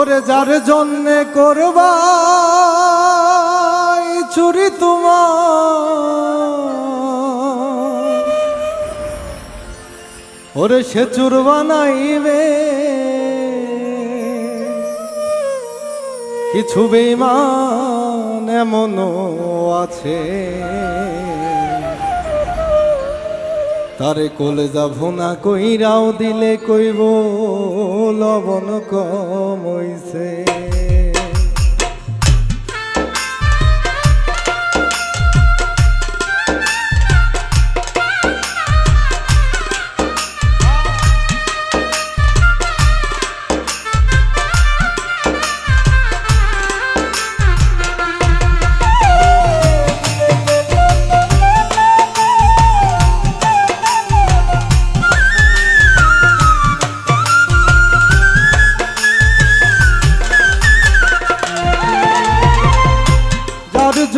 ওরে যার জন্যে করবাই চুরি তোমার, ওরে সে চুর বানাইবে। কিছু বেঈমান এমনও আছে, তারে কলেজা ভুনা কইরাও দিলে কইব লবণ কম হইছে।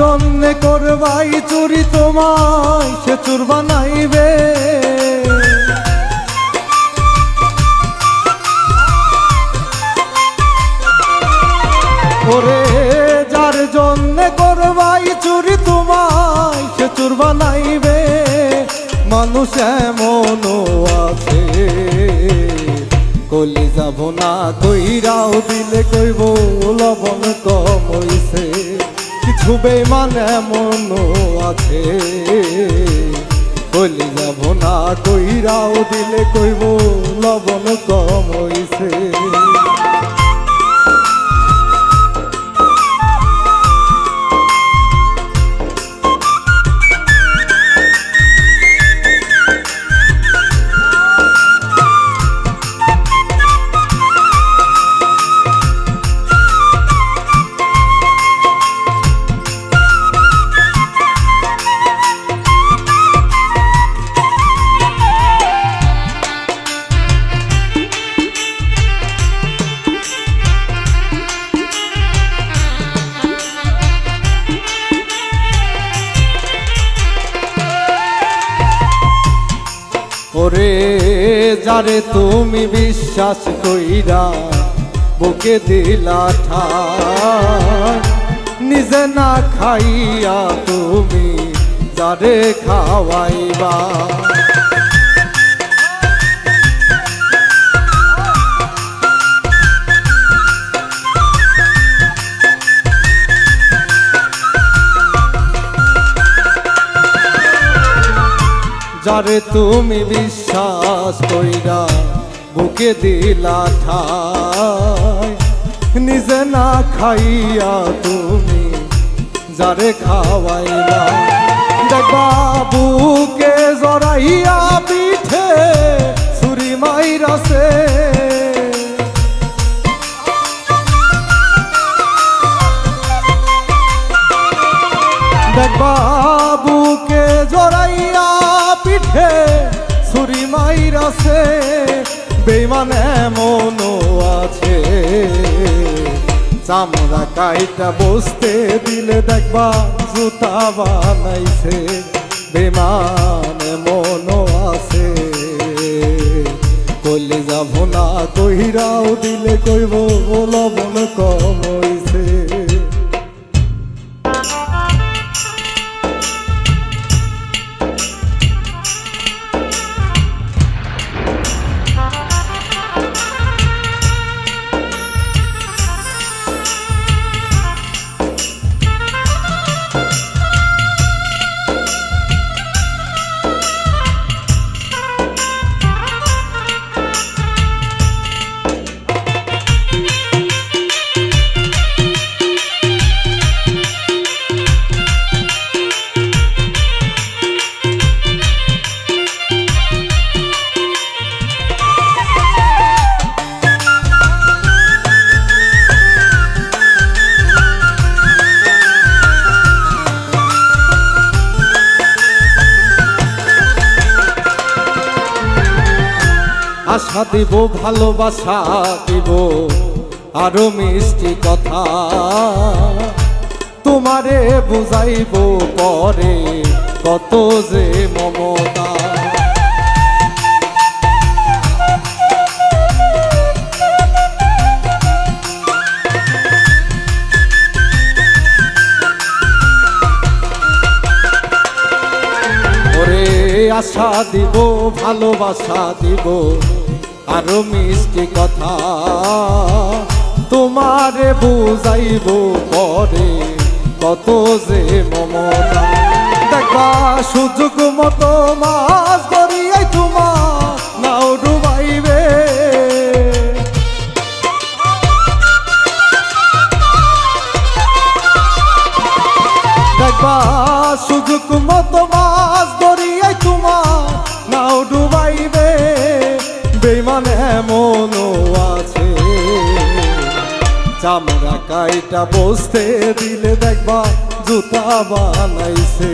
জন্যে করবাই চুরি তোমায় সে চুর বানাইবে। ওরে যার জন্যে করবাই চুরি তোমায় সে চুর বানাইবে। মানুষ এমনও আছে, কলিজা ভুনা কইরাও দিলে কইব লবণ কম হইছে। কিছু বেঈমান এমনও আছে, কলিজা ভুনা কইরাও দিলে কইব লবণ কম হইছে। ওরে যারে তুমি বিশ্বাস কইরা বুকে দিলা ঠাই, নিজে না খাইয়া তুমি যারে খাওয়াইবা। যারে তুমি বিশ্বাস কইরা বুকে দিলা ঠাই, নিজে না খাইয়া তুমি যারে খাওয়াইলা। দেখবা বুকে জড়াইয়া পিঠে ছুরি মাইরাছে। দেখবা বুকে জড়াইয়া পিঠে ছুরি মাইরাছে। বেঈমান এমনও আছে, চামড়া কাইটা বসতে দিলে দেখবা জুতা বানাইছে। বেঈমান এমনও আছে, কলিজা ভুনা কইরাও দিলে কইব লবণ কম হইছে। আশা দিব ভালোবাসা দিব আরো মিষ্টি কথা, তোমারে বুঝাইব পরে কত যে মমতা। আশা দিব ভালোবাসা দিব আরো মিষ্টি কথা তোমারে বুঝাইব পরে কত যে মমতা দেখবা সুযোগ মতো মাছ ধরিয়াই তোমার নাও ডুবাইবে দেখবা সুযোগ মতো মাছ ধরিয়াই তোমার নাও ডুবাইবে বেঈমান এমনও আছে চামড়া কাইটা বসতে দিলে দেখবা জুতা বানাইছে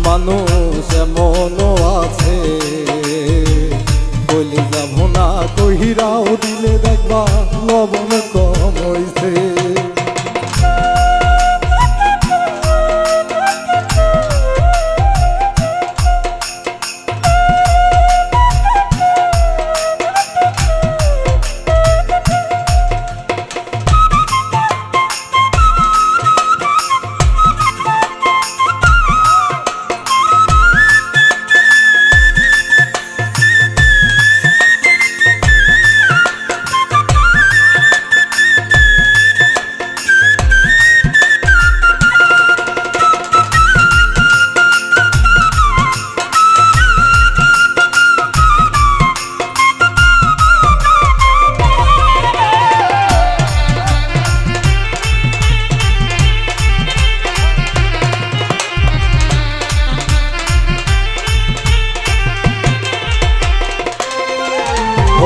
মানুষ এমনও আছে বলি যাব না কহিরাও দিলে দেখবা লবণ কম হইছে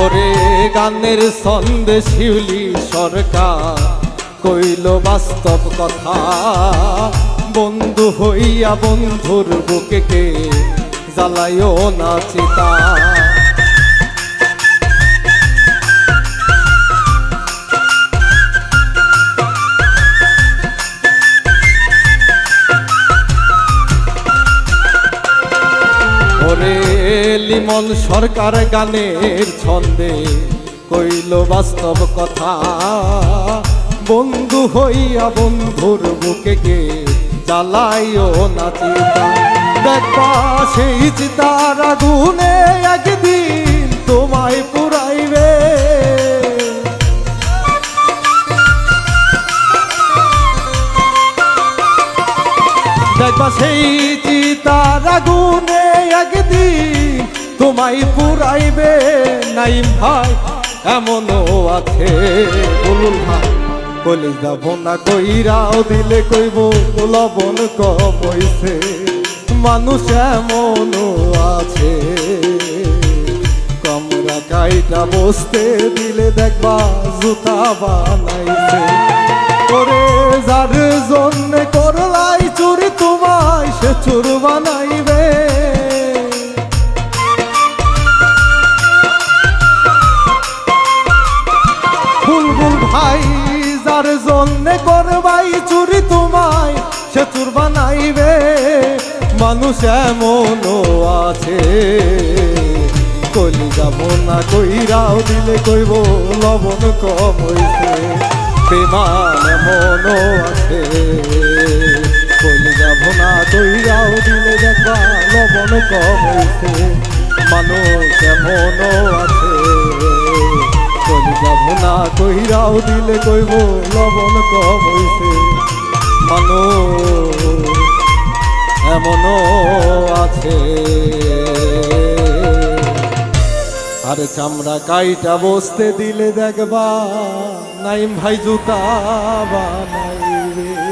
ওরে গানের ছন্দে শিউলি সরকার কইল বাস্তব কথা বন্ধু হইয়া বন্ধুর বুকে কে জ্বালাইও না চিতা ওরে লিমন সরকার গানের ছন্দে কইল বাস্তব কথা বন্ধু হইয়া বন্ধুর বুকে গে জ্বালাইও না চিতা দেখবা সেই চিতার আগুনে একদিন তোমায় পুরাইবে দেখবা সেই চিতার আগুনে একদিন তোমায় পুরাইবে নাইম ভাই এমনও আছে বলুন ভাই বলে যাব না কইরাও দিলে কইব লবণ কম হইছে মানুষ এমনও আছে কমরা কাইটা বসতে দিলে দেখবা জুতা বানাইছে ওরে যার জন্য করলাই চুরি তোমায় সে চুর বানাইবে বুলবুল ভাই যার জন্য করবাই চুরি তোমায় সে চুর বানাইবে মানুষ এমনও আছে কইলি যাব না কইরাও দিলে কইব লবণ কম হইছে বেমান এমনও আছে কইলি যাব না কইরাও দিলে দেখবা লবণ কম হইছে মানুষ এমনও আছে কইলি যাব না কইরাও দিলে কইব লবণ কম হইছে মানুষ এমনও আছে আরে চামড়া কাইটা বসতে দিলে দেখবা নাইম ভাই জুতা বানাইবে।